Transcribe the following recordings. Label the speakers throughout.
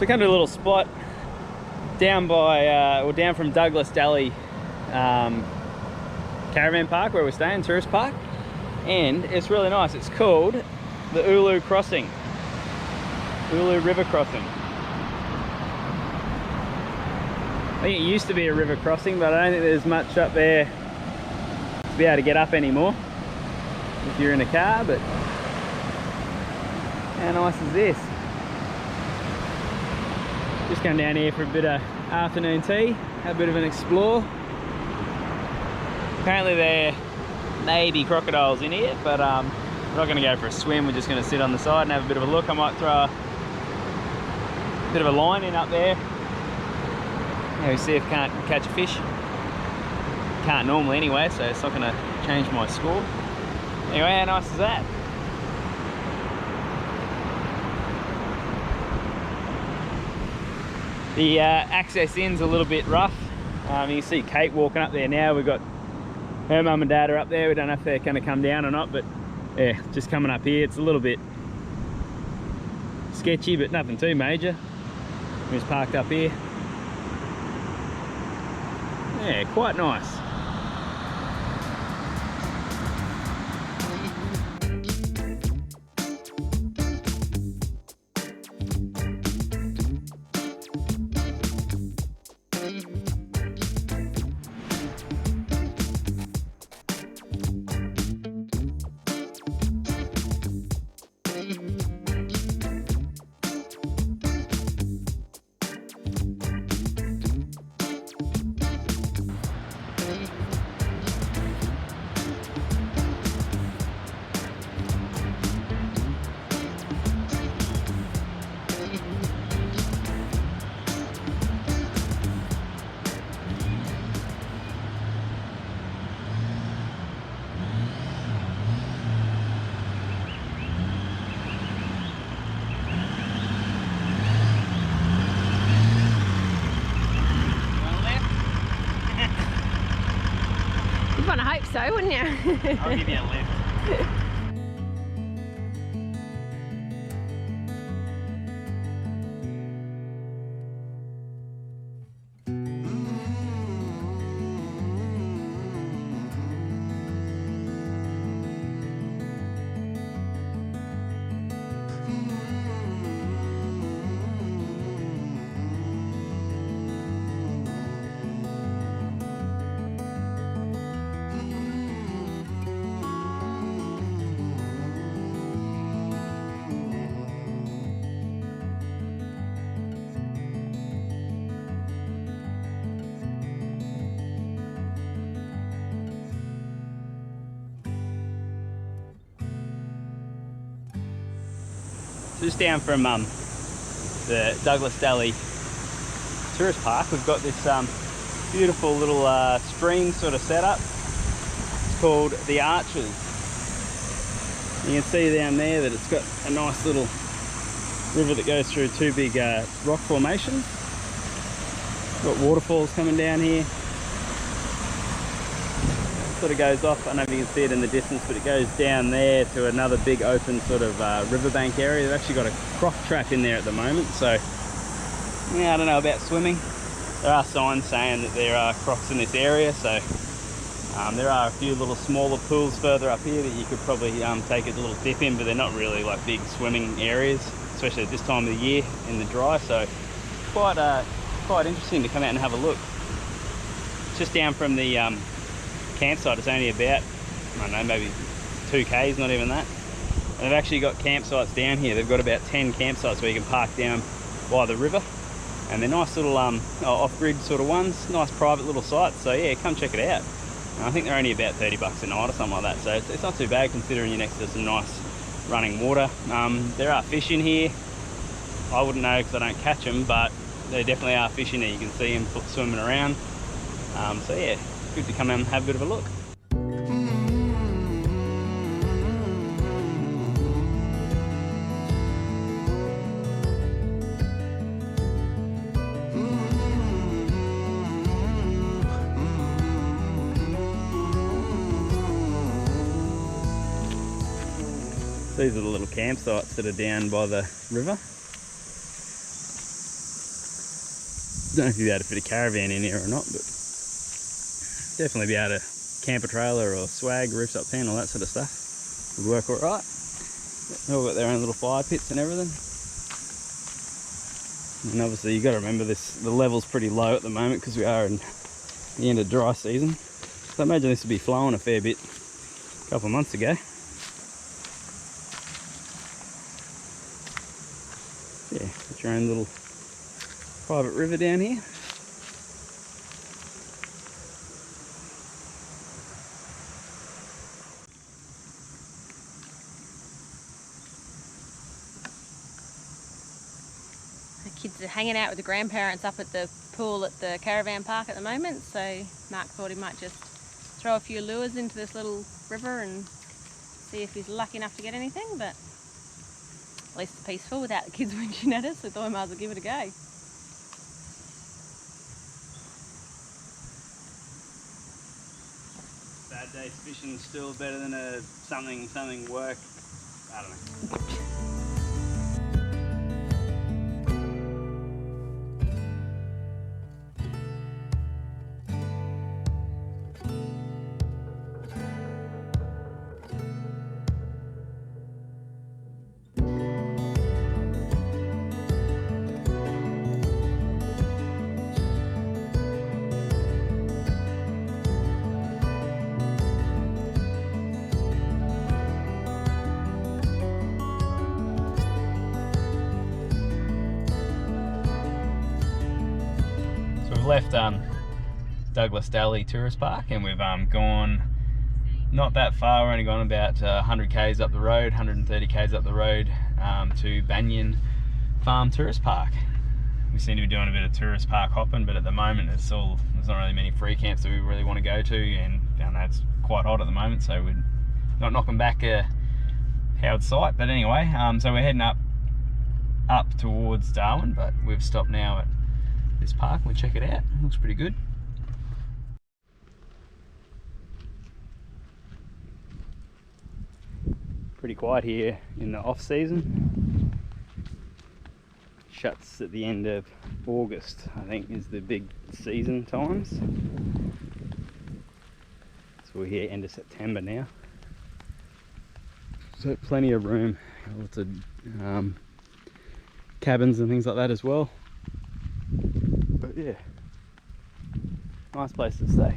Speaker 1: we come to a little spot down by, or down from Douglas Daly caravan park where we're staying, tourist park, and it's really nice. It's called the Oolloo Crossing, Oolloo River Crossing. I think it used to be a river crossing, but I don't think there's much up there to be able to get up anymore if you're in a car. But how nice is this? Just come down here for a bit of afternoon tea, have a bit of an explore. Apparently there may be crocodiles in here, but we're not going to go for a swim. We're just going to sit on the side and have a bit of a look. I might throw a bit of a line in up there. Maybe see if I can't catch a fish. Can't normally anyway, so it's not going to change my score. Anyway, how nice is that? The access in's a little bit rough. You can see Kate walking up there now. We've got her mum and dad are up there. We don't know if they're going to come down or not, but yeah, just coming up here. It's a little bit sketchy, but nothing too major. We're just parked up here. Yeah, quite nice.
Speaker 2: You'd want to hope so, wouldn't you?
Speaker 1: I'll give you a lift. Just down from the Douglas Daly tourist park, we've got this beautiful little stream sort of setup. It's called the Arches. You can see down there that it's got a nice little river that goes through two big rock formations. Got waterfalls coming down here. Sort of goes off, I don't know if you can see it in the distance, but it goes down there to another big open sort of riverbank area. They've actually got a croc trap in there at the moment, so yeah, I don't know about swimming. There are signs saying that there are crocs in this area, so there are a few little smaller pools further up here that you could probably take a little dip in, but they're not really like big swimming areas, especially at this time of the year in the dry. So quite interesting to come out and have a look. Just down from the campsite, it's only about, I don't know, maybe 2 k's, not even that. And they've actually got campsites down here. They've got about 10 campsites where you can park down by the river, and they're nice little off-grid sort of ones, nice private little sites. So yeah, come check it out. And I think they're only about $30 a night or something like that, so it's not too bad considering you're next to some nice running water. There are fish in here. I wouldn't know because I don't catch them, but there definitely are fish in there. You can see them swimming around. So yeah, good to come and have a bit of a look. These are the little campsites that are down by the river. don't know if you'll be able to fit a caravan in here or not, but definitely be able to camper trailer or swag, rooftop tent, all that sort of stuff would work alright. They've all got their own little fire pits and everything. And obviously you've got to remember the level's pretty low at the moment because we are in the end of dry season. So I imagine this would be flowing a fair bit a couple of months ago. Yeah, got your own little private river down here.
Speaker 2: The kids are hanging out with the grandparents up at the pool at the caravan park at the moment, so Mark thought he might just throw a few lures into this little river and see if he's lucky enough to get anything, but at least it's peaceful without the kids whinching at us, so I thought I might as well give it a go.
Speaker 1: Bad days fishing still better than a something work. I don't know. We've left Douglas Daly Tourist Park and we've gone not that far. We're only gone about 100 k's up the road, 130 k's up the road to Banyan Farm Tourist Park. We seem to be doing a bit of tourist park hopping, but at the moment there's not really many free camps that we really want to go to, and I know it's quite hot at the moment, so we're not knocking back Howard site. But anyway, so we're heading up towards Darwin, but we've stopped now at this park. We'll check it out. It looks pretty good. Pretty quiet here in the off season. Shuts at the end of August, I think, is the big season times. So we're here end of September now. So plenty of room, lots of cabins and things like that as well. But yeah, nice place to stay.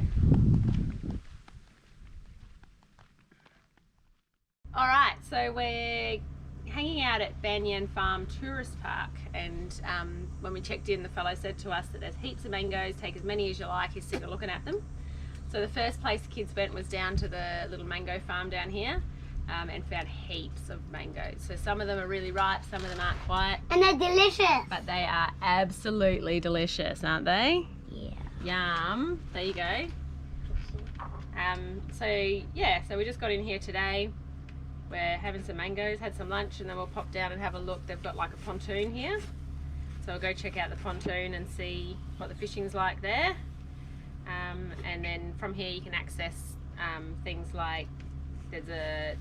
Speaker 2: Alright, so we're hanging out at Banyan Farm Tourist Park, and when we checked in, the fellow said to us that there's heaps of mangoes, take as many as you like, he's sick of looking at them. So the first place the kids went was down to the little mango farm down here, and found heaps of mangoes. So some of them are really ripe, some of them aren't quite.
Speaker 3: And they're delicious.
Speaker 2: But they are absolutely delicious, aren't they?
Speaker 3: Yeah.
Speaker 2: Yum. There you go. So yeah, so we just got in here today. We're having some mangoes, had some lunch, and then we'll pop down and have a look. They've got like a pontoon here. So we'll go check out the pontoon and see what the fishing's like there. And then from here you can access things like, there's a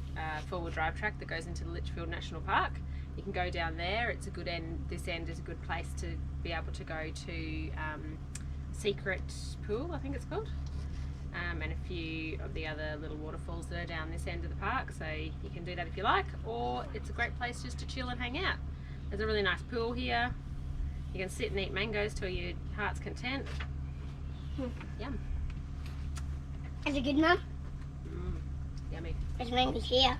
Speaker 2: four-wheel drive track that goes into the Litchfield Nation Park. You can go down there. It's a good end. This end is a good place to be able to go to Secret Pool, I think it's called, and a few of the other little waterfalls that are down this end of the park. So you can do that if you like, or it's a great place just to chill and hang out. There's a really nice pool here. You can sit and eat mangoes till your heart's content. Yum.
Speaker 3: Is it good, Mum?
Speaker 2: Yummy.
Speaker 3: There's mangoes here.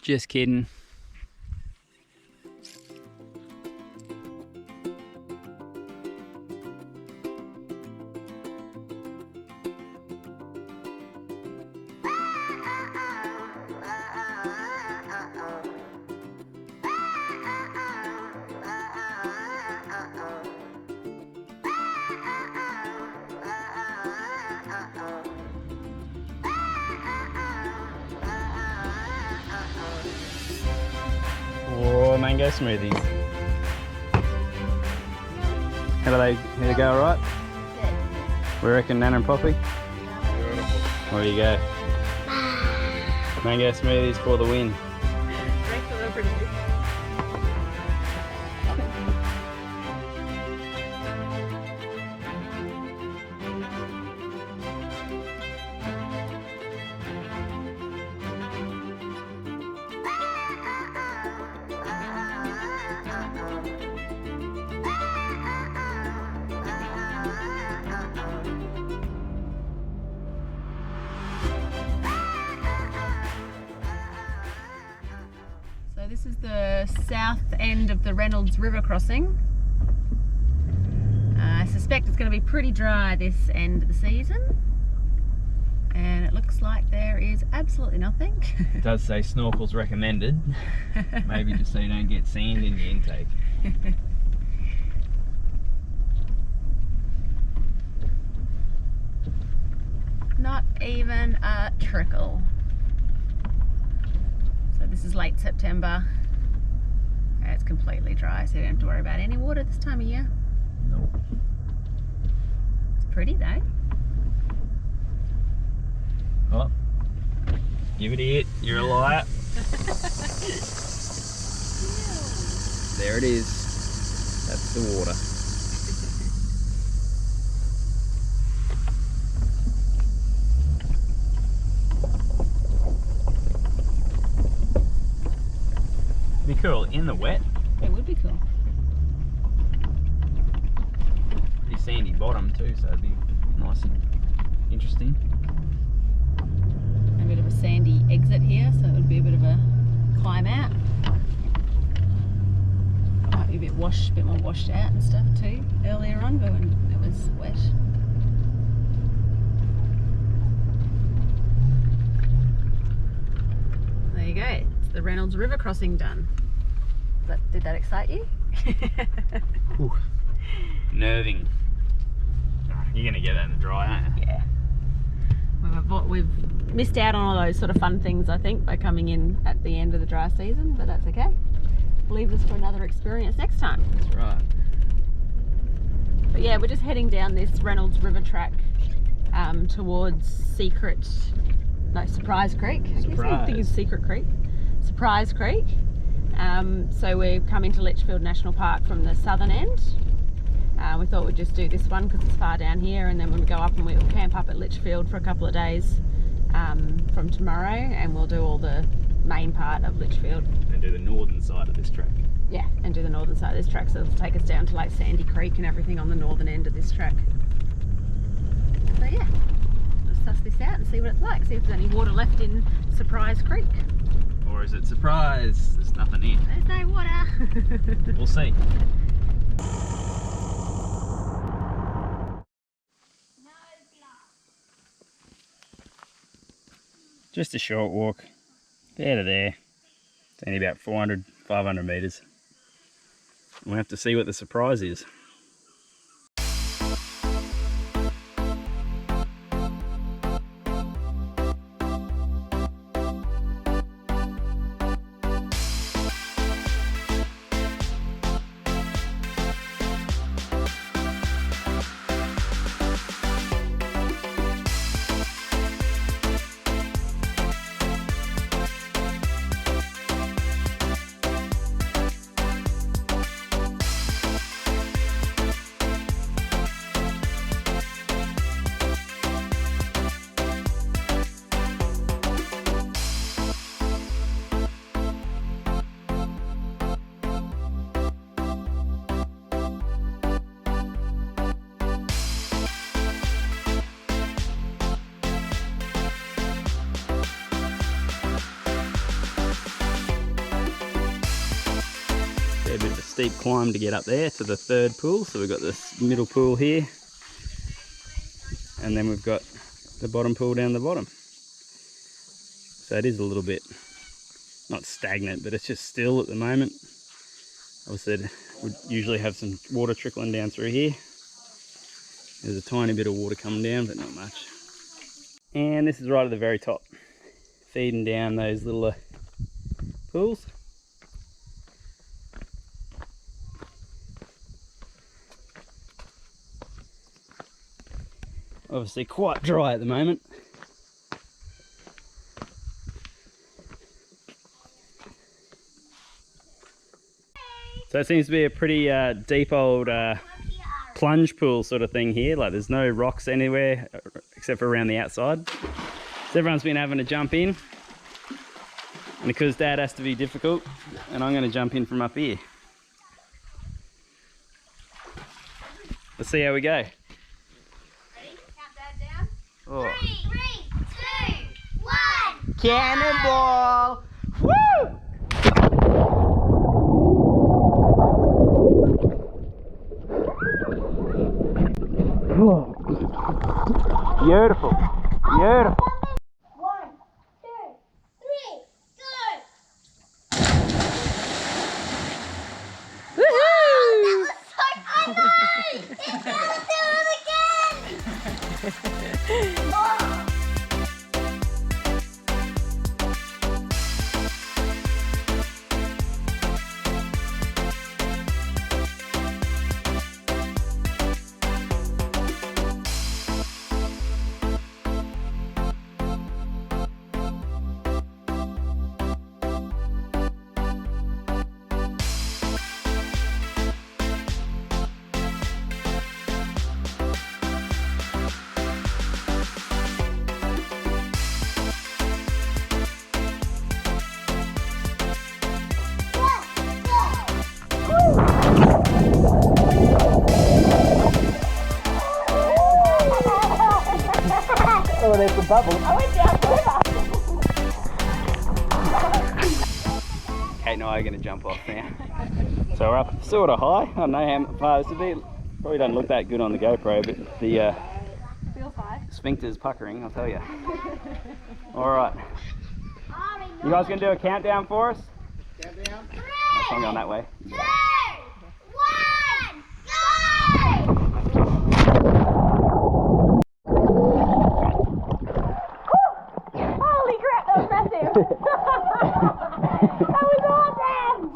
Speaker 1: Just kidding. Oh, mango smoothies. How do they go, all right?
Speaker 3: Good.
Speaker 1: We reckon, Nana and Poppy?
Speaker 4: Beautiful.
Speaker 1: There you go. Mango smoothies for the win.
Speaker 2: So this is the south end of the Reynolds River crossing. I suspect it's going to be pretty dry this end of the season, and it looks like there is absolutely nothing.
Speaker 1: It does say snorkels recommended. Maybe just so you don't get sand in your intake.
Speaker 2: Not even a trickle. So this is late September. It's completely dry, so you don't have to worry about any water this time of year.
Speaker 1: Nope.
Speaker 2: It's pretty though.
Speaker 1: Oh, give it a hit. You're a liar. There it is. That's the water. Be cool in the wet.
Speaker 2: It would be cool.
Speaker 1: Pretty sandy bottom too, so it'd be nice and interesting.
Speaker 2: A bit of a sandy exit here, so it would be a bit of a climb out. Might be a bit more washed out and stuff too earlier on, but when it was wet. There you go. It's the Reynolds River crossing done. Did that excite you?
Speaker 1: Ooh. Nerving. You're gonna get that in the dry, aren't you?
Speaker 2: Yeah. We've missed out on all those sort of fun things, I think, by coming in at the end of the dry season, but that's okay. Leave us for another experience next time.
Speaker 1: That's right.
Speaker 2: But yeah, we're just heading down this Reynolds River track towards Surprise Creek. I think it's Secret Creek. Surprise Creek. So we're coming to Litchfield National Park from the southern end. We thought we'd just do this one because it's far down here, and then when we go up and we'll camp up at Litchfield for a couple of days from tomorrow, and we'll do all the main part of Litchfield.
Speaker 1: And do the northern side of this track.
Speaker 2: Yeah, and do the northern side of this track, so it'll take us down to like Sandy Creek and everything on the northern end of this track. So yeah, let's suss this out and see what it's like, see if there's any water left in Surprise Creek.
Speaker 1: Or is it surprise? There's nothing in.
Speaker 2: There's no water.
Speaker 1: We'll see. Just a short walk. There to there. It's only about 400, 500 metres. We'll have to see what the surprise is. a steep climb to get up there to the third pool. So we've got this middle pool here, and then we've got the bottom pool down the bottom. So it is a little bit, not stagnant, but it's just still at the moment. Obviously we'd usually have some water trickling down through here. There's a tiny bit of water coming down, but not much. And this is right at the very top, feeding down those little pools. Obviously quite dry at the moment. So it seems to be a pretty deep old plunge pool sort of thing here. Like there's no rocks anywhere except for around the outside. So everyone's been having to jump in. And because Dad has to be difficult, and I'm going to jump in from up here. Let's see how we go.
Speaker 2: Ready? Count Dad down.
Speaker 1: Oh.
Speaker 3: 3, 2, 1.
Speaker 1: Cannonball! Woo! Beautiful, beautiful.
Speaker 3: 1, 2, 3, go!
Speaker 2: Woohoo!
Speaker 3: That was so funny! It's gonna do it again! Oh.
Speaker 1: Oh, there's the bubble.
Speaker 3: I went down forever.
Speaker 1: Kate and I are going to jump off now. So we're up sort of high. I don't know how far this would be. Probably doesn't look that good on the GoPro, but the
Speaker 2: Feels high.
Speaker 1: sphincter's puckering, I'll tell you. Alright. You guys going to do a countdown for us?
Speaker 3: Countdown.
Speaker 1: I'm going that way.
Speaker 3: 2, 1, go!
Speaker 2: Holy crap, that was massive! That was awesome!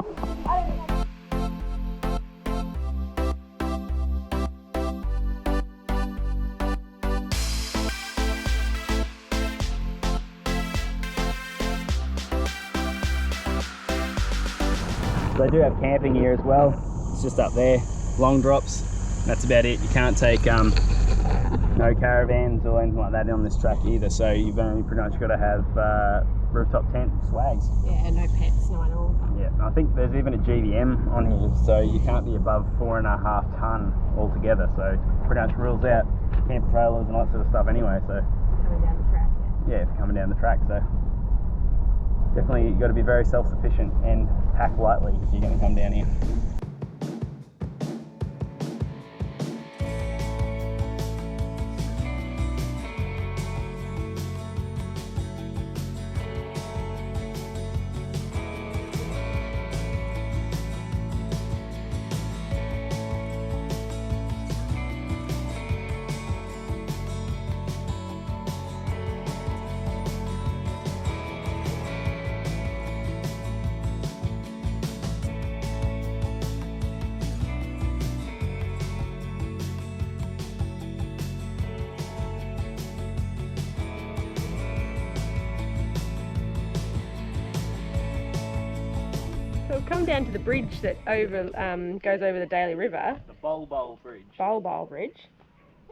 Speaker 1: So they do have camping here as well. It's just up there, long drops. That's about it. You can't take no caravans or anything like that on this track either. So you've only pretty much got to have rooftop tent swags.
Speaker 2: Yeah, no pets, no animals.
Speaker 1: Yeah, I think there's even a GVM on here, so you can't be above 4.5 tonne altogether. So pretty much rules out camper trailers and all that sort of stuff anyway. So
Speaker 2: Coming down the track.
Speaker 1: yeah, if you're coming down the track, so definitely you've got to be very self-sufficient and pack lightly if you're going to come down here.
Speaker 2: So we've come down to the bridge that goes over the Daly River,
Speaker 1: The Bol Bridge.
Speaker 2: Bol Bridge,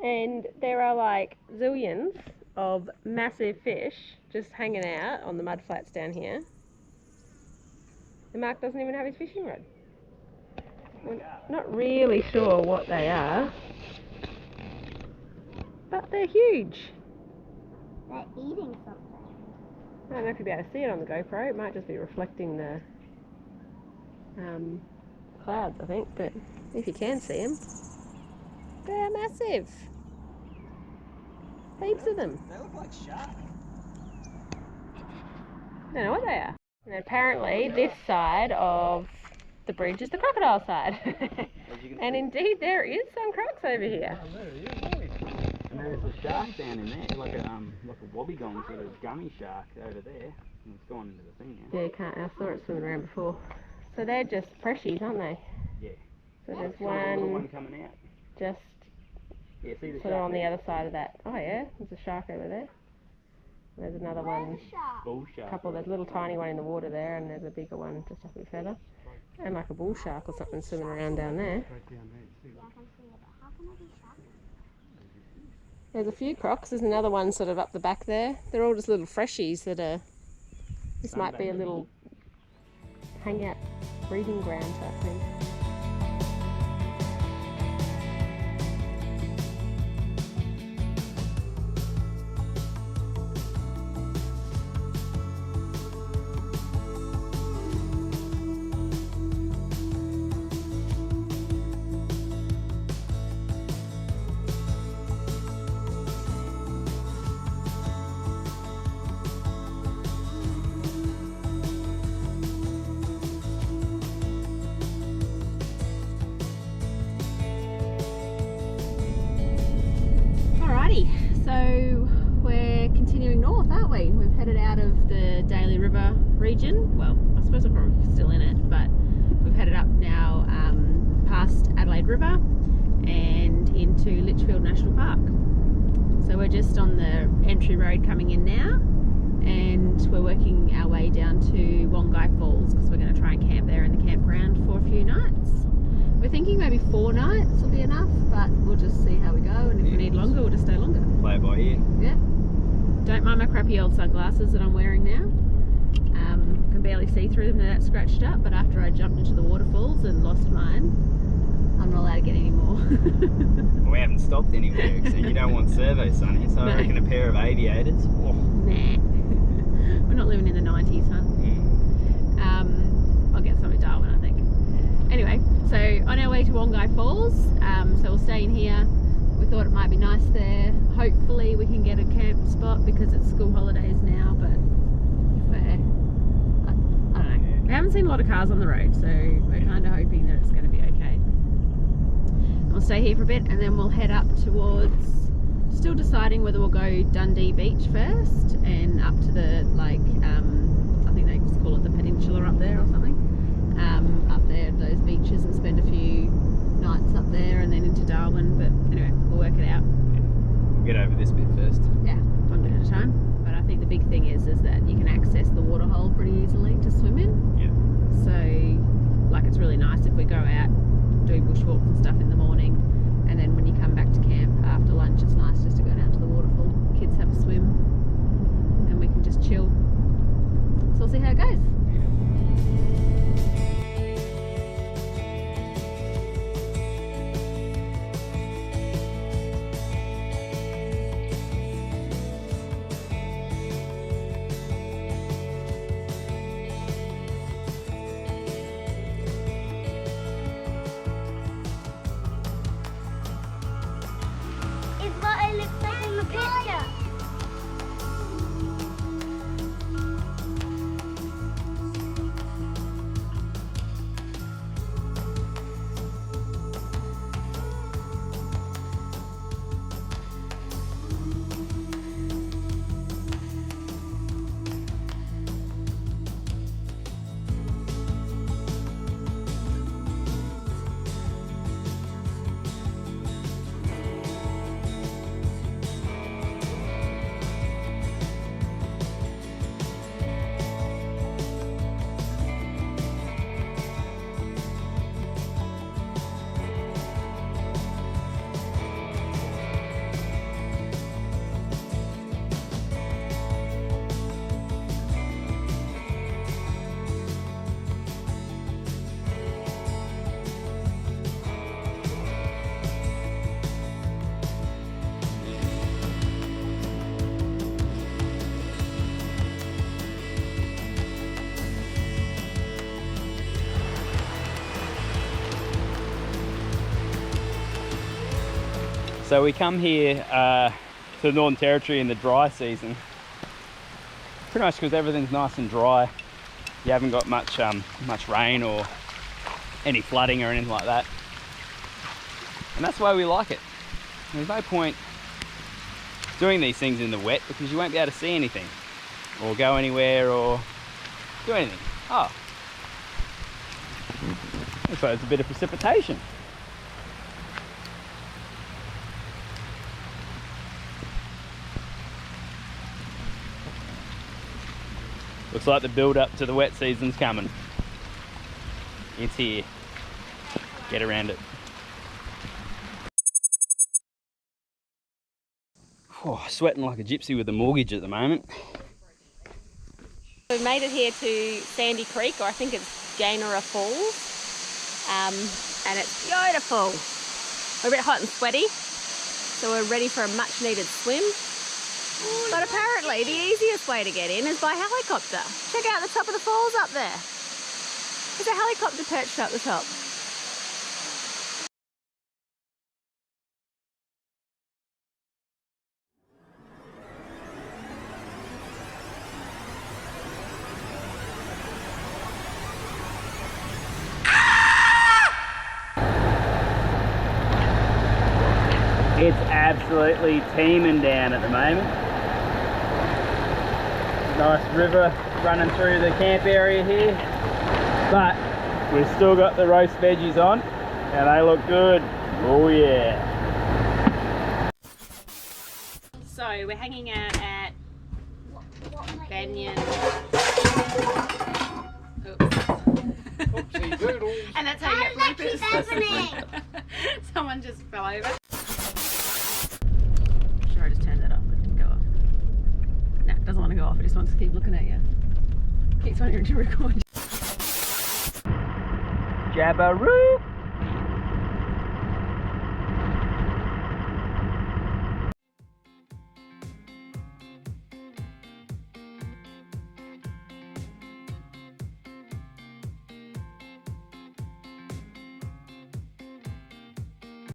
Speaker 2: and there are like zillions of massive fish just hanging out on the mud flats down here. And Mark doesn't even have his fishing rod. We're not really sure what they are, but they're huge.
Speaker 3: They're eating something.
Speaker 2: I don't know if you'll be able to see it on the GoPro. It might just be reflecting the clouds, I think, but if you can see them, they're massive. Heaps of them.
Speaker 1: They look like sharks.
Speaker 2: I don't know what they are. And apparently this side of the bridge is the crocodile side. And indeed there is some crocs over here.
Speaker 1: Oh, there he is. And there's a shark down in there, like a wobbegong sort of gummy shark over there. And it's gone into the thing now.
Speaker 2: Yeah, you can't. I saw it swimming around before. So they're just freshies, aren't they?
Speaker 1: Yeah.
Speaker 2: So there's
Speaker 1: one coming out.
Speaker 2: Just
Speaker 1: Yeah, see the
Speaker 2: sort of on the other side of that. Oh yeah, there's a shark over there. There's another one.
Speaker 1: Bull shark.
Speaker 2: There's a little tiny one in the water there, and there's a bigger one just up a bit further. And like a bull shark or something swimming around down there. There's a few crocs. There's another one sort of up the back there. They're all just little freshies that are... This might be a little hangout breeding ground type thing. So we're continuing north, aren't we? We've headed out of the Daly River region. Well, I suppose we're probably still in it, but we've headed up now past Adelaide River and into Litchfield National Park. So we're just on the entry road coming in now, and we're working our way down to Wongai Falls because we're going to try and camp there in the campground for a few nights. We're thinking maybe 4 nights will be enough, but we'll just see how we go, and if we need longer, we'll just stay longer.
Speaker 1: Play it by ear.
Speaker 2: Yeah. Don't mind my crappy old sunglasses that I'm wearing now. I can barely see through them, they're that scratched up, but after I jumped into the waterfalls and lost mine, I'm not allowed to get any more.
Speaker 1: Well, we haven't stopped anywhere, so you don't want servo, Sonny, so I reckon a pair of aviators. Oh.
Speaker 2: Nah. We're not living in the 90s, huh? I'll get some at Darwin, I think. Anyway, so on our way to Wongai Falls, so we'll stay in here. We thought it might be nice there. Hopefully we can get a camp spot because it's school holidays now, but if we're, I don't know. We haven't seen a lot of cars on the road, so we're kind of hoping that it's going to be okay. And we'll stay here for a bit and then we'll head up towards, still deciding whether we'll go Dundee Beach first and up to the, like, I think they just call it the peninsula up there or something. Up there, those beaches, and spend a few nights up there and then into Darwin, but anyway, we'll work it out.
Speaker 1: We'll get over this bit first.
Speaker 2: Yeah, one bit at a time. But I think the big thing is that you can access the waterhole pretty easily to swim in.
Speaker 1: Yeah.
Speaker 2: So, like, it's really nice if we go out, do bushwalks and stuff in the morning, and then when you come back to camp after lunch, it's nice just to go down to the waterfall. Kids have a swim, and we can just chill. So we'll see how it goes.
Speaker 1: So we come here to the Northern Territory in the dry season, pretty much because everything's nice and dry. You haven't got much rain or any flooding or anything like that. And that's why we like it. There's no point doing these things in the wet because you won't be able to see anything or go anywhere or do anything. Oh, looks like there's a bit of precipitation. Looks like the build up to the wet season's coming. It's here. Get around it. Oh, sweating like a gypsy with a mortgage at the moment.
Speaker 2: We've made it here to Sandy Creek, or I think it's Gainera Falls, and it's beautiful. We're a bit hot and sweaty, so we're ready for a much needed swim. But apparently the easiest way to get in is by helicopter. Check out the top of the falls up there. There's a helicopter perched up the top.
Speaker 1: It's absolutely teeming down at the moment. Nice river running through the camp area here, but we've still got the roast veggies on and they look good. Oh yeah.
Speaker 2: So we're hanging out at Banyan.
Speaker 4: Oopsie doodle.
Speaker 2: And that's how you get
Speaker 3: How does that keep
Speaker 2: bloopers.
Speaker 3: happening?
Speaker 2: Someone just fell over. Sure, I just turned that off. It didn't go off. No, it doesn't want to go off. It just wants to keep looking at you. Keeps wanting to record.
Speaker 1: Jabberoo!